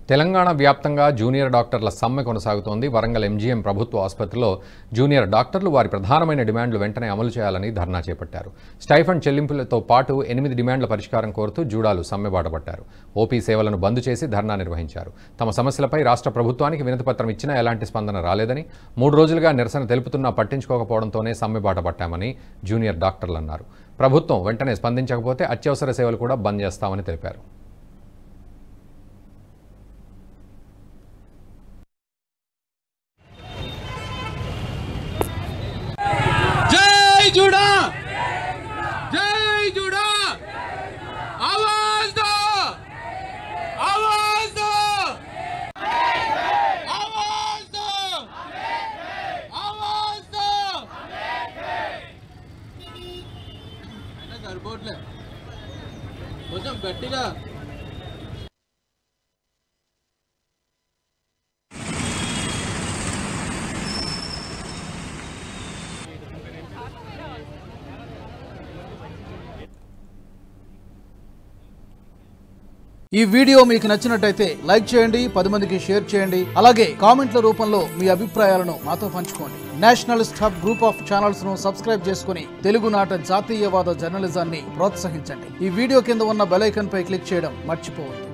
తెలంగాణ వ్యాప్తంగా జూనియర్ డాక్టర్ల సమ్మె కొనసాగుతోంది. వరంగల్ ఎంజీఎం ప్రభుత్వ ఆసుపత్రిలో జూనియర్ డాక్టర్లు వారి ప్రధానమైన డిమాండ్లు వెంటనే అమలు చేయాలని ధర్నా చేపట్టారు. స్టైఫండ్ చెల్లింపులతో పాటు 8 డిమాండ్ల పరిష్కారం కోరుతూ జూడాలు సమ్మె బాటపట్టారు. ఓపీ సేవలను బంద్ చేసి ధర్నా నిర్వహించారు. తమ సమస్యలపై రాష్ట్ర ప్రభుత్వానికి వినతిపత్రం ఇచ్చినా ఎలాంటి స్పందన రాలేదని, 3 రోజులుగా నిరసన తెలుపుతున్నా పట్టించుకోకపోవడంతోనే సమ్మె బాటపట్టామని జూనియర్ డాక్టర్లు అన్నారు. ప్రభుత్వం వెంటనే స్పందించకపోతే అత్యవసర సేవలు కూడా బంద్ చేస్తామని తెలిపారు. जुड़ा जय जुड़ा आवाज दो आवाज दो आवाज दो आवाज दो सरबोटले కొంచెం గట్టిగా ఈ వీడియో మీకు నచ్చినట్టయితే లైక్ చేయండి, 10 మందికి షేర్ చేయండి. అలాగే కామెంట్ల రూపంలో మీ అభిప్రాయాలను మాతో పంచుకోండి. Nationalist hub group of channels ను సబ్స్క్రైబ్ చేసుకుని తెలుగునాట జాతీయవాద జర్నలిజాన్ని ప్రోత్సహించండి. ఈ వీడియో కింద ఉన్న బెల్ ఐకాన్ పై క్లిక్ చేయడం మర్చిపోవద్దు.